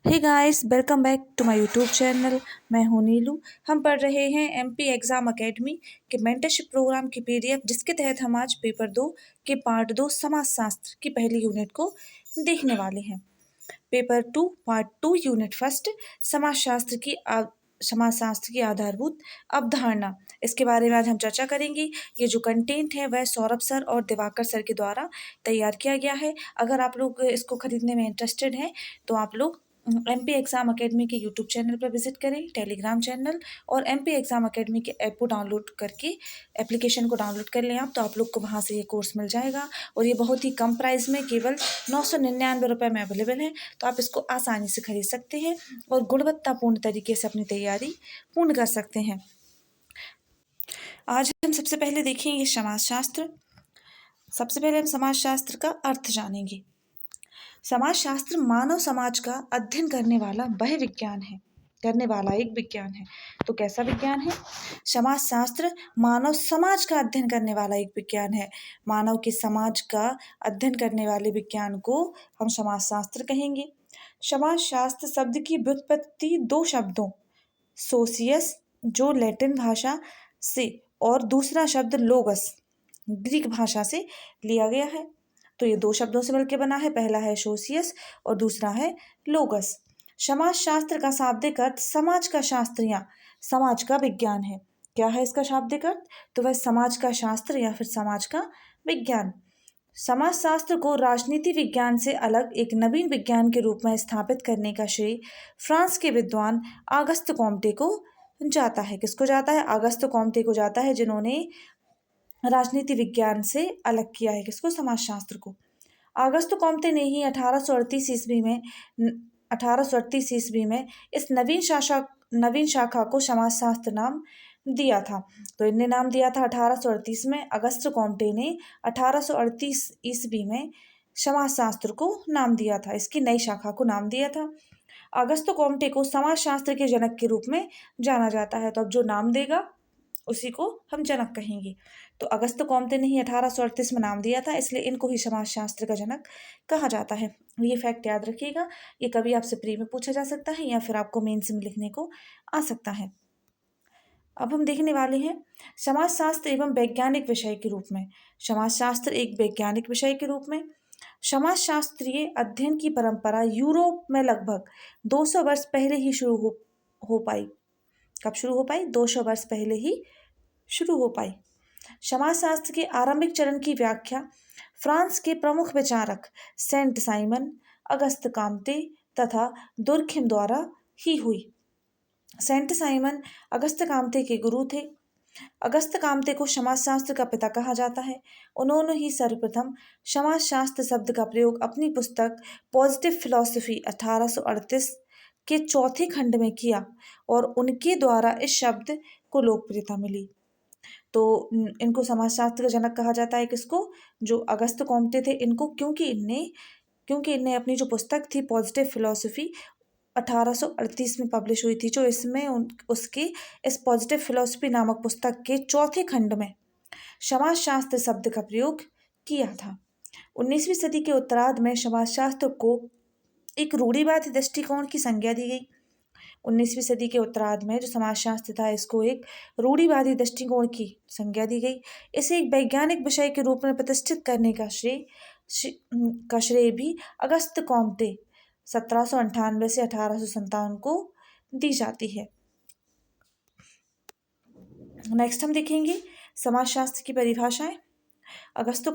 Hey guys, welcome back to my YouTube channel. मैं हूं नीलू। हम पढ़ रहे हैं एमपी एग्जाम एकेडमी के मेंटरशिप प्रोग्राम की पीडीएफ, जिसके तहत हम आज पेपर 2 के पार्ट 2 समाजशास्त्र की पहली यूनिट को देखने वाले हैं। पेपर 2 पार्ट 2 यूनिट फर्स्ट, समाजशास्त्र की आधारभूत अवधारणा। इसके बारे में आज हम चर्चा करेंगे। ये जो कंटेंट है वह सौरभ सर और दिवाकर सर के द्वारा तैयार किया गया है। अगर आप लोग इसको खरीदने में इंटरेस्टेड हैं तो आप लोग एमपी एग्जाम एकेडमी के यूट्यूब चैनल पर विजिट करें, टेलीग्राम चैनल, और एमपी एग्जाम एकेडमी के ऐप को डाउनलोड करके एप्लीकेशन को डाउनलोड कर लें आप, तो आप लोग को वहाँ से ये कोर्स मिल जाएगा। और ये बहुत ही कम प्राइस में, केवल 999 में अवेलेबल है। तो आप इसको आसानी से खरीद सकते हैं और गुणवत्तापूर्ण तरीके से अपनी तैयारी पूर्ण कर सकते हैं। आज हम सबसे पहले देखेंगे समाजशास्त्र। सबसे पहले हम समाजशास्त्र का अर्थ जानेंगे। समाजशास्त्र मानव समाज का अध्ययन करने वाला एक विज्ञान है। तो कैसा विज्ञान है? समाजशास्त्र मानव समाज का अध्ययन करने वाला एक विज्ञान है। मानव के समाज का अध्ययन करने वाले विज्ञान को हम समाजशास्त्र कहेंगे। समाजशास्त्र शब्द की व्युत्पत्ति दो शब्दों, सोशियस जो लैटिन भाषा से, और दूसरा शब्द लोगस ग्रीक भाषा से लिया गया है। तो ये दो शब्दों से मिलकर बना है। पहला है सोशियस और दूसरा है लोगस। समाजशास्त्र का शाब्दिक अर्थ समाज का शास्त्र या समाज का विज्ञान है। क्या है इसका शाब्दिक अर्थ? तो वह समाज का शास्त्र या फिर समाज का विज्ञान। समाजशास्त्र को राजनीति विज्ञान से अलग एक नवीन विज्ञान के रूप में स्थापित करने का श्रेय फ्रांस के विद्वान आगस्त कॉम्टे को जाता है। किसको जाता है? आगस्त कॉम्टे को जाता है, जिन्होंने राजनीति विज्ञान से अलग किया है। किसको? समाजशास्त्र को। अगस्त कॉम्टे ने ही 1838 ईस्वी में इस नवीन शाखा को समाजशास्त्र नाम दिया था। तो इनने नाम दिया था 1838 में। अगस्त कॉम्टे ने 1838 ईस्वी में समाजशास्त्र को नाम दिया था, इसकी नई शाखा को नाम दिया था। अगस्त कॉम्टे को समाजशास्त्र के जनक के रूप में जाना जाता है। तो अब जो नाम देगा उसी को हम जनक कहेंगे। तो अगस्त कॉम्टे ने ही 1838 में नाम दिया था, इसलिए इनको ही समाजशास्त्र का जनक कहा जाता है। ये फैक्ट याद रखिएगा। ये कभी आपसे प्री में पूछा जा सकता है या फिर आपको मेंस में लिखने को आ सकता है। अब हम देखने वाले हैं समाजशास्त्र एवं वैज्ञानिक विषय के रूप में। समाजशास्त्र एक वैज्ञानिक विषय के रूप में। समाजशास्त्रीय अध्ययन की परंपरा यूरोप में लगभग 200 वर्ष पहले ही शुरू हो पाई। कब शुरू हो पाई? 200 वर्ष पहले ही शुरू हो पाई। समाजशास्त्र के आरंभिक चरण की व्याख्या फ्रांस के प्रमुख विचारक सेंट साइमन, अगस्त काम्टे तथा दुर्खिम द्वारा ही हुई। सेंट साइमन अगस्त काम्टे के गुरु थे। अगस्त काम्टे को समाजशास्त्र का पिता कहा जाता है। उन्होंने ही सर्वप्रथम समाजशास्त्र शब्द का प्रयोग अपनी पुस्तक पॉजिटिव फिलॉसफी 1838 के चौथे खंड में किया और उनके द्वारा इस शब्द को लोकप्रियता मिली। तो इनको समाजशास्त्र का जनक कहा जाता है। किसको? जो अगस्त कॉम्टे थे इनको, क्योंकि इनने अपनी जो पुस्तक थी पॉजिटिव फिलॉसफी 1838 में पब्लिश हुई थी, जो इसमें उसकी इस पॉजिटिव फिलॉसफी नामक पुस्तक के चौथे खंड में समाजशास्त्र शब्द का प्रयोग किया था। 19वीं सदी के उत्तरार्ध में समाजशास्त्र को एक रूढ़िवादी दृष्टिकोण की संज्ञा दी गई। 19वीं सदी के उत्तरार्ध में जो समाजशास्त्र था, इसको एक रूढ़िवादी दृष्टिकोण की संज्ञा दी गई। इसे एक वैज्ञानिक विषय के रूप में प्रतिष्ठित करने का श्रेय भी अगस्त कॉम्टे 1798 से 1857 को दी जाती है। नेक्स्ट हम देखेंगे समाजशास्त्र की परिभाषाएं। अगस्त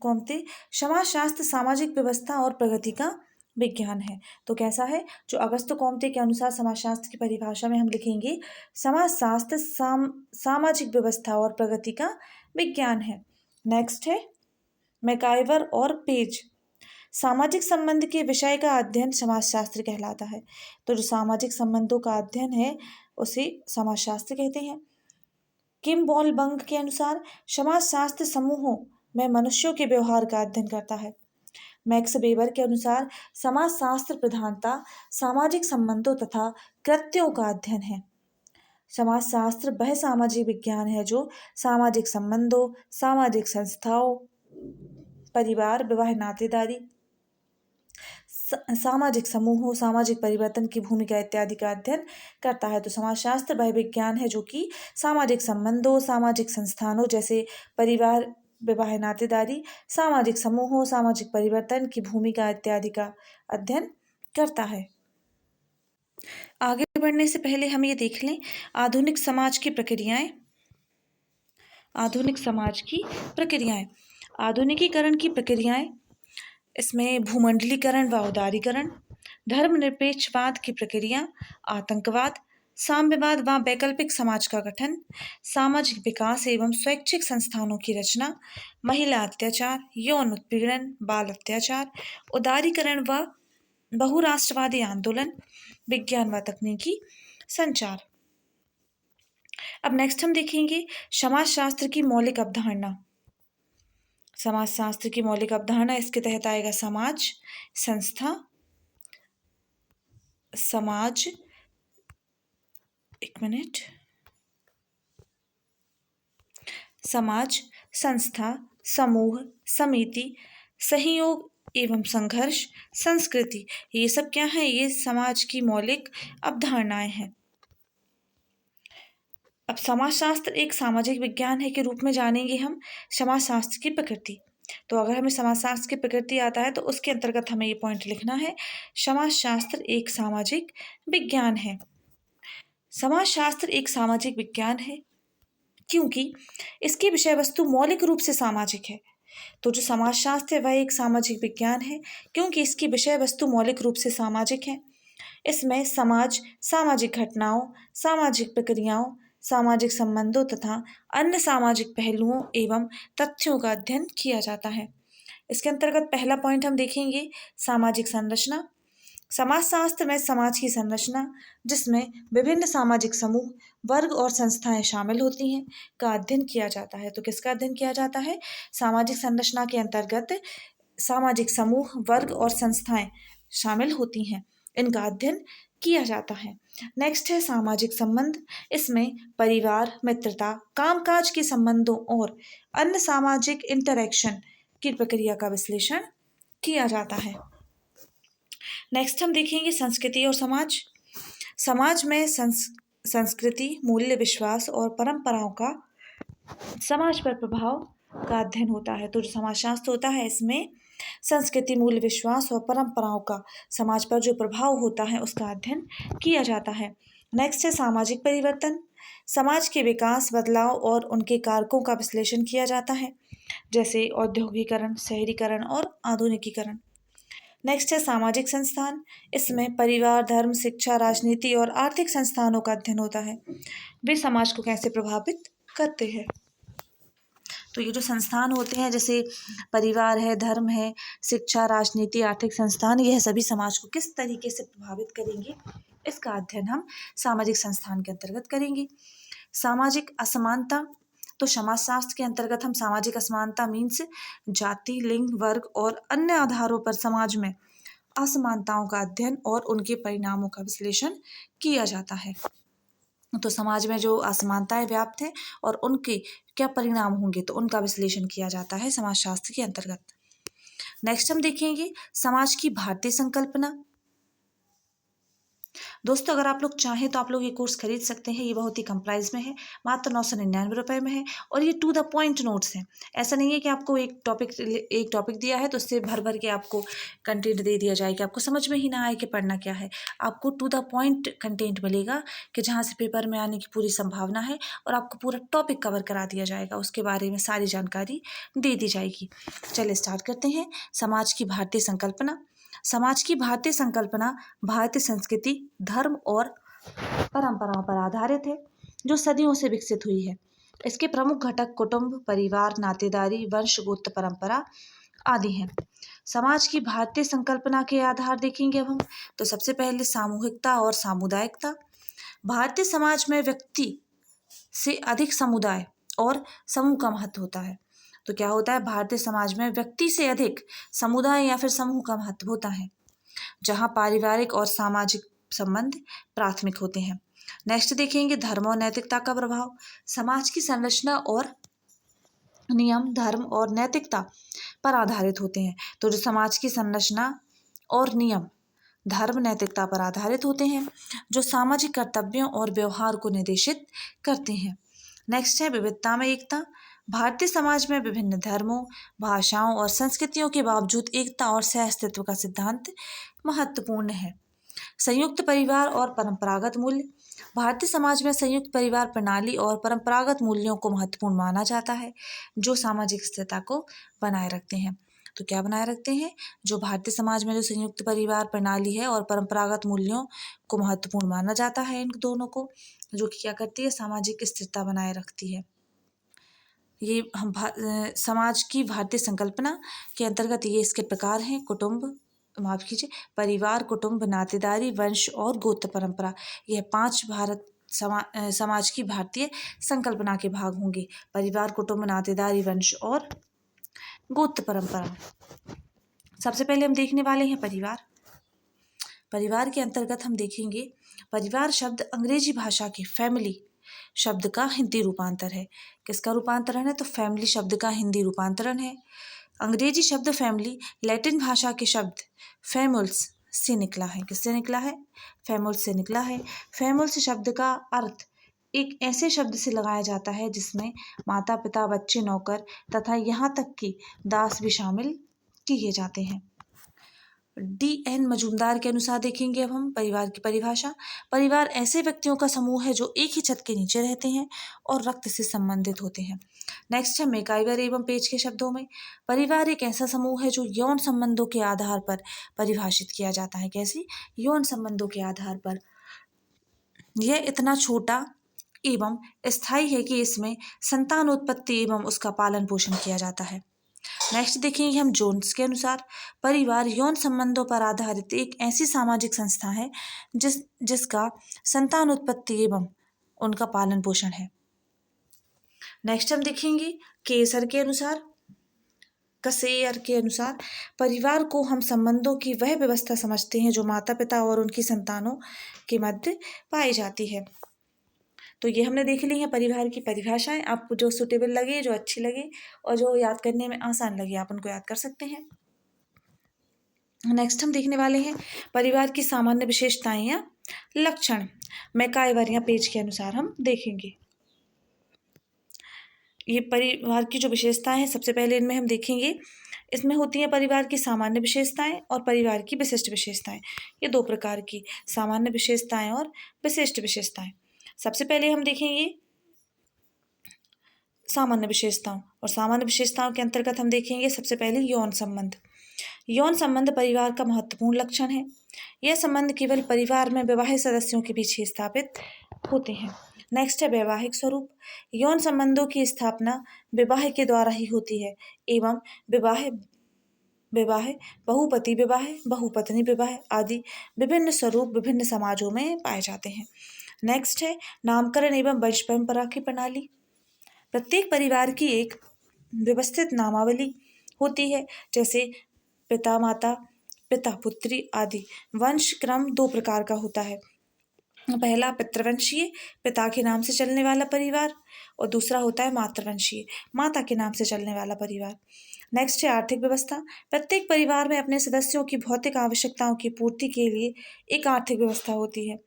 कॉम्टे समाजशास्त्र सामाजिक व्यवस्था और प्रगति का विज्ञान है। तो कैसा है? जो अगस्त कॉम्टे के अनुसार समाजशास्त्र की परिभाषा में हम लिखेंगे समाजशास्त्र सामाजिक व्यवस्था और प्रगति का विज्ञान है। नेक्स्ट है मैकाइवर और पेज। सामाजिक संबंध के विषय का अध्ययन समाजशास्त्र कहलाता है। तो जो सामाजिक संबंधों का अध्ययन है उसे समाजशास्त्र कहते हैं। किम बॉल बंग के अनुसार समाजशास्त्र समूहों में मनुष्यों के व्यवहार का अध्ययन करता है। मैक्स वेबर के अनुसार समाजशास्त्र प्रधानता सामाजिक संबंधों तथा कृत्यों का अध्ययन है। समाजशास्त्र वह सामाजिक विज्ञान है जो सामाजिक संबंधों, सामाजिक संस्थाओं, परिवार, विवाह, नातेदारी, सामाजिक समूहों, सामाजिक परिवर्तन की भूमिका इत्यादि का अध्ययन करता है। तो समाजशास्त्र वह विज्ञान है जो कि सामाजिक संबंधों, सामाजिक संस्थानों जैसे परिवार, विवाह, नातेदारी, सामाजिक समूहों, सामाजिक परिवर्तन की भूमिका इत्यादि का अध्ययन करता है। आगे बढ़ने से पहले हम ये देख लें आधुनिक समाज की प्रक्रियाएं। आधुनिक समाज की प्रक्रियाएं, आधुनिकीकरण की प्रक्रियाएं, इसमें भूमंडलीकरण व उदारीकरण, धर्मनिरपेक्षवाद की प्रक्रिया, आतंकवाद, साम्यवाद व वैकल्पिक समाज का गठन, सामाजिक विकास एवं स्वैच्छिक संस्थानों की रचना, महिला अत्याचार, यौन उत्पीड़न, बाल अत्याचार, उदारीकरण व बहुराष्ट्रवादी आंदोलन, विज्ञान व तकनीकी संचार। अब नेक्स्ट हम देखेंगे समाजशास्त्र की मौलिक अवधारणा। समाजशास्त्र की मौलिक अवधारणा, इसके तहत आएगा समाज, संस्था, समाज, एक मिनट, समाज, संस्था, समूह, समिति, सहयोग एवं संघर्ष, संस्कृति, ये सब क्या है? ये समाज की मौलिक अवधारणाएं हैं। अब समाजशास्त्र एक सामाजिक विज्ञान है के रूप में जानेंगे हम समाजशास्त्र की प्रकृति। तो अगर हमें समाजशास्त्र की प्रकृति आता है तो उसके अंतर्गत हमें ये पॉइंट लिखना है, समाजशास्त्र एक सामाजिक विज्ञान है। समाजशास्त्र एक सामाजिक विज्ञान है क्योंकि इसकी विषय वस्तु मौलिक रूप से सामाजिक है। तो जो समाजशास्त्र है वह एक सामाजिक विज्ञान है क्योंकि इसकी विषय वस्तु मौलिक रूप से सामाजिक है। इसमें समाज, सामाजिक घटनाओं, सामाजिक प्रक्रियाओं, सामाजिक संबंधों तथा अन्य सामाजिक पहलुओं एवं तथ्यों का अध्ययन किया जाता है। इसके अंतर्गत पहला पॉइंट हम देखेंगे सामाजिक संरचना। समाजशास्त्र में समाज की संरचना, जिसमें विभिन्न सामाजिक समूह, वर्ग और संस्थाएं शामिल होती हैं, का अध्ययन किया जाता है। तो किसका अध्ययन किया जाता है? सामाजिक संरचना के अंतर्गत सामाजिक समूह, वर्ग और संस्थाएं शामिल होती हैं, इनका अध्ययन किया जाता है। नेक्स्ट है सामाजिक संबंध। इसमें परिवार, मित्रता, कामकाज के संबंधों और अन्य सामाजिक इंटरैक्शन की प्रक्रिया का विश्लेषण किया जाता है। नेक्स्ट हम देखेंगे संस्कृति और समाज। समाज में संस्कृति, मूल्य, विश्वास और परंपराओं का समाज पर प्रभाव का अध्ययन होता है। तो जो समाजशास्त्र होता है इसमें संस्कृति, मूल्य, विश्वास और परंपराओं का समाज पर जो प्रभाव होता है उसका अध्ययन किया जाता है। नेक्स्ट है सामाजिक परिवर्तन। समाज के विकास, बदलाव और उनके कारकों का विश्लेषण किया जाता है, जैसे औद्योगिकरण, शहरीकरण और आधुनिकीकरण। नेक्स्ट है सामाजिक संस्थान। इसमें परिवार, धर्म, शिक्षा, राजनीति और आर्थिक संस्थानों का अध्ययन होता है, वे समाज को कैसे प्रभावित करते हैं। तो ये जो संस्थान होते हैं जैसे परिवार है, धर्म है, शिक्षा, राजनीति, आर्थिक संस्थान, यह सभी समाज को किस तरीके से प्रभावित करेंगे, इसका अध्ययन हम सामाजिक संस्थान के अंतर्गत करेंगे। सामाजिक असमानता। तो समाजशास्त्र के अंतर्गत हम सामाजिक असमानता मीन्स जाति, लिंग, वर्ग और अन्य आधारों पर समाज में असमानताओं का अध्ययन और उनके परिणामों का विश्लेषण किया जाता है। तो समाज में जो असमानताएं व्याप्त हैं और उनके क्या परिणाम होंगे, तो उनका विश्लेषण किया जाता है समाजशास्त्र के अंतर्गत। नेक्स्ट हम देखेंगे समाज की भारतीय संकल्पना। दोस्तों अगर आप लोग चाहें तो आप लोग ये कोर्स खरीद सकते हैं, ये बहुत ही कम प्राइस में है, मात्र 999 रुपये में है और ये टू द पॉइंट नोट्स हैं। ऐसा नहीं है कि आपको एक टॉपिक दिया है तो उससे भर भर के आपको कंटेंट दे दिया जाए कि आपको समझ में ही ना आए कि पढ़ना क्या है। आपको टू द पॉइंट कंटेंट मिलेगा कि जहाँ से पेपर में आने की पूरी संभावना है और आपको पूरा टॉपिक कवर करा दिया जाएगा, उसके बारे में सारी जानकारी दे दी जाएगी। चलिए स्टार्ट करते हैं। समाज की भारतीय संकल्पना। समाज की भारतीय संकल्पना भारतीय संस्कृति, धर्म और परंपराओं पर आधारित है जो सदियों से विकसित हुई है। इसके प्रमुख घटक कुटुंब, परिवार, नातेदारी, वंश, गोत्र, परंपरा आदि हैं। समाज की भारतीय संकल्पना के आधार देखेंगे अब हम, तो सबसे पहले सामूहिकता और सामुदायिकता। भारतीय समाज में व्यक्ति से अधिक समुदाय और समूह का महत्व होता है। तो क्या होता है, भारतीय समाज में व्यक्ति से अधिक समुदाय या फिर समूह का महत्व होता है, जहां पारिवारिक और सामाजिक संबंध प्राथमिक होते हैं। नेक्स्ट देखेंगे धर्म और नैतिकता का प्रभाव। समाज की संरचना और नियम धर्म और नैतिकता पर आधारित होते हैं। तो जो समाज की संरचना और नियम धर्म नैतिकता पर आधारित होते हैं, जो सामाजिक कर्तव्यों और व्यवहार को निर्देशित करते हैं। नेक्स्ट है विविधता में एकता। भारतीय समाज में विभिन्न धर्मों, भाषाओं और संस्कृतियों के बावजूद एकता और सहअस्तित्व का सिद्धांत महत्वपूर्ण है। संयुक्त परिवार और परंपरागत मूल्य। भारतीय समाज में संयुक्त परिवार प्रणाली और परंपरागत मूल्यों को महत्वपूर्ण माना जाता है, जो सामाजिक स्थिरता को बनाए रखते हैं। तो क्या बनाए रखते हैं? जो भारतीय समाज में जो संयुक्त परिवार प्रणाली है और परंपरागत मूल्यों को महत्वपूर्ण माना जाता है, इन दोनों को, जो कि क्या करती है? सामाजिक स्थिरता बनाए रखती है। ये हम समाज की भारतीय संकल्पना के अंतर्गत ये इसके प्रकार हैं: कुटुंब, माफ कीजिए, परिवार, कुटुंब, नातेदारी, वंश और गोत्र परंपरा। यह 5 समाज की भारतीय संकल्पना के भाग होंगे: परिवार, कुटुंब, नातेदारी, वंश और गोत्र परंपरा। सबसे पहले हम देखने वाले हैं परिवार। परिवार के अंतर्गत हम देखेंगे, परिवार शब्द अंग्रेजी भाषा के फैमिली शब्द का हिंदी रूपांतर है। किसका रूपांतरण है? तो फैमिली शब्द का हिंदी रूपांतरण है। अंग्रेजी शब्द फैमिली लैटिन भाषा के शब्द फैमुल्स से निकला है। किससे निकला है? फैमुल्स से निकला है। फैमुल्स शब्द का अर्थ एक ऐसे शब्द से लगाया जाता है जिसमें माता पिता, बच्चे, नौकर तथा यहाँ तक कि दास भी शामिल किए जाते हैं। D.N. मजूमदार के अनुसार देखेंगे अब हम परिवार की परिभाषा। परिवार ऐसे व्यक्तियों का समूह है जो एक ही छत के नीचे रहते हैं और रक्त से संबंधित होते हैं। नेक्स्ट है मैकाइवर एवं पेज के शब्दों में। परिवार एक ऐसा समूह है जो यौन संबंधों के आधार पर परिभाषित किया जाता है। कैसे? यौन संबंधों के आधार पर। यह इतना छोटा एवं स्थायी है कि इसमें संतान उत्पत्ति एवं उसका पालन पोषण किया जाता है। नेक्स्ट देखेंगे हम जोन्स के अनुसार, परिवार यौन संबंधों पर आधारित एक ऐसी सामाजिक संस्था है जिसका संतान उत्पत्ति एवं उनका पालन पोषण है। नेक्स्ट हम देखेंगे केसर के अनुसार, परिवार को हम संबंधों की वह व्यवस्था समझते हैं जो माता पिता और उनकी संतानों के मध्य पाई जाती है। तो ये हमने देख ली है परिवार की परिभाषाएं। आपको जो सुटेबल लगे, जो अच्छी लगे और जो याद करने में आसान लगे, आप उनको याद कर सकते हैं। नेक्स्ट हम देखने वाले हैं परिवार की सामान्य विशेषताएं या लक्षण। मैकाइवर या पेज के अनुसार हम देखेंगे ये परिवार की जो विशेषताएं हैं। सबसे पहले इनमें हम देखेंगे, इसमें होती हैं परिवार की सामान्य विशेषताएं और परिवार की विशिष्ट विशेषताएं। ये 2 प्रकार की सामान्य विशेषताएं और विशिष्ट विशेषताएं। सबसे पहले हम देखेंगे सामान्य विशेषताओं, और सामान्य विशेषताओं के अंतर्गत हम देखेंगे सबसे पहले यौन संबंध। यौन संबंध परिवार का महत्वपूर्ण लक्षण है। यह संबंध केवल परिवार में विवाहित सदस्यों के बीच ही स्थापित होते हैं। नेक्स्ट है वैवाहिक स्वरूप। यौन संबंधों की स्थापना विवाह के द्वारा ही होती है एवं विवाह, बहुपति विवाह, बहुपत्नी विवाह आदि विभिन्न स्वरूप विभिन्न समाजों में पाए जाते हैं। नेक्स्ट है नामकरण एवं वंश परंपरा की प्रणाली। प्रत्येक परिवार की एक व्यवस्थित नामावली होती है, जैसे पिता माता, पिता पुत्री आदि। वंश क्रम 2 प्रकार का होता है। पहला पितृवंशीय, पिता के नाम से चलने वाला परिवार, और दूसरा होता है मातृवंशीय, माता के नाम से चलने वाला परिवार। नेक्स्ट है आर्थिक व्यवस्था। प्रत्येक परिवार में अपने सदस्यों की भौतिक आवश्यकताओं की पूर्ति के लिए एक आर्थिक व्यवस्था होती है।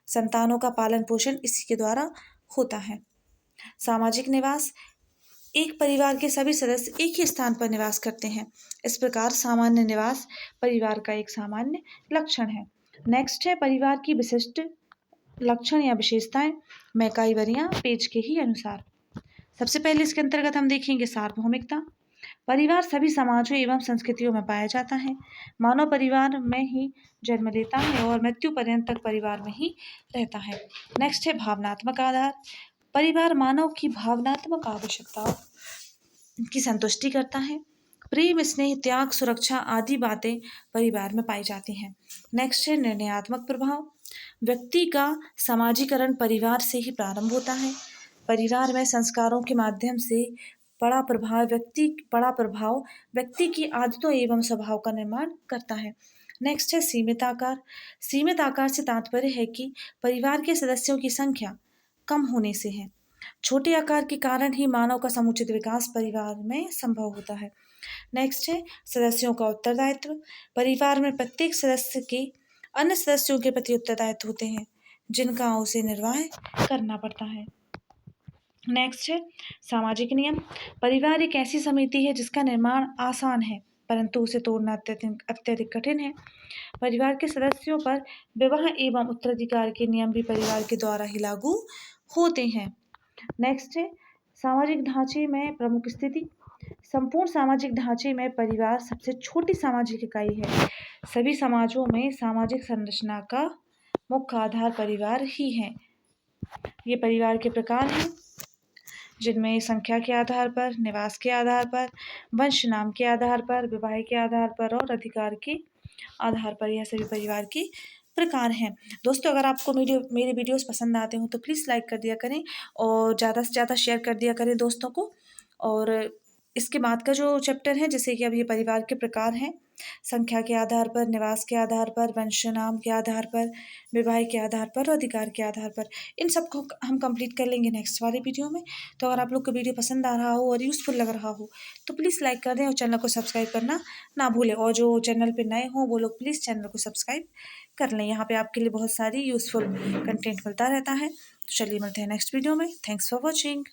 संतानों का पालन पोषण इसी के द्वारा होता है। सामाजिक निवास। एक परिवार के सभी सदस्य एक ही स्थान पर निवास करते हैं। इस प्रकार सामान्य निवास परिवार का एक सामान्य लक्षण है। नेक्स्ट है परिवार की विशिष्ट लक्षण या विशेषताएं, मैकाइवरिया पेज के ही अनुसार। सबसे पहले इसके अंतर्गत हम देखेंगे सार्वभौमिकता। परिवार सभी समाजों एवं संस्कृतियों में पाया जाता है। मानव परिवार में ही जन्म लेता है और मृत्यु पर्यंत तक परिवार में ही रहता है। नेक्स्ट है भावनात्मक आधार। परिवार मानव की भावनात्मक आवश्यकताओं की संतुष्टि करता है। प्रेम, स्नेह, त्याग, सुरक्षा आदि बातें परिवार में पाई जाती हैं। नेक्स्ट है निर्णयात्मक प्रभाव। व्यक्ति का समाजीकरण परिवार से ही प्रारंभ होता है। परिवार में संस्कारों के माध्यम से बड़ा प्रभाव व्यक्ति की आदतों एवं स्वभाव का निर्माण करता है। नेक्स्ट है सीमित आकार। सीमित आकार से तात्पर्य है कि परिवार के सदस्यों की संख्या कम होने से है। छोटे आकार के कारण ही मानव का समुचित विकास परिवार में संभव होता है। नेक्स्ट है सदस्यों का उत्तरदायित्व। परिवार में प्रत्येक सदस्य के अन्य सदस्यों के प्रति उत्तरदायित्व होते हैं जिनका उसे निर्वाह करना पड़ता है। नेक्स्ट है सामाजिक नियम। परिवार एक ऐसी समिति है जिसका निर्माण आसान है परंतु उसे तोड़ना अत्यधिक कठिन है। परिवार के सदस्यों पर विवाह एवं उत्तराधिकार के नियम भी परिवार के द्वारा ही लागू होते हैं। नेक्स्ट है सामाजिक ढांचे में प्रमुख स्थिति। संपूर्ण सामाजिक ढांचे में परिवार सबसे छोटी सामाजिक इकाई है। सभी समाजों में सामाजिक संरचना का मुख्य आधार परिवार ही है। ये परिवार के प्रकार हैं जिनमें संख्या के आधार पर, निवास के आधार पर, वंश नाम के आधार पर, विवाह के आधार पर और अधिकार के आधार पर यह सभी परिवार के प्रकार हैं। दोस्तों अगर आपको मेरे वीडियोस पसंद आते हो तो प्लीज़ लाइक कर दिया करें और ज़्यादा से ज़्यादा शेयर कर दिया करें दोस्तों को। और इसके बाद का जो चैप्टर है जैसे कि अब ये परिवार के प्रकार हैं, संख्या के आधार पर, निवास के आधार पर, वंश नाम के आधार पर, विवाह के आधार पर और अधिकार के आधार पर, इन सबको हम कंप्लीट कर लेंगे नेक्स्ट वाले वीडियो में। तो अगर आप लोग को वीडियो पसंद आ रहा हो और यूज़फुल लग रहा हो तो प्लीज़ लाइक कर दें और चैनल को सब्सक्राइब करना ना भूलें। और जो चैनल पे नए हों वो लोग प्लीज़ चैनल को सब्सक्राइब कर लें। यहाँ पे आपके लिए बहुत सारी यूज़फुल कंटेंट मिलता रहता है। तो चलिए मिलते हैं नेक्स्ट वीडियो में। Thanks for watching.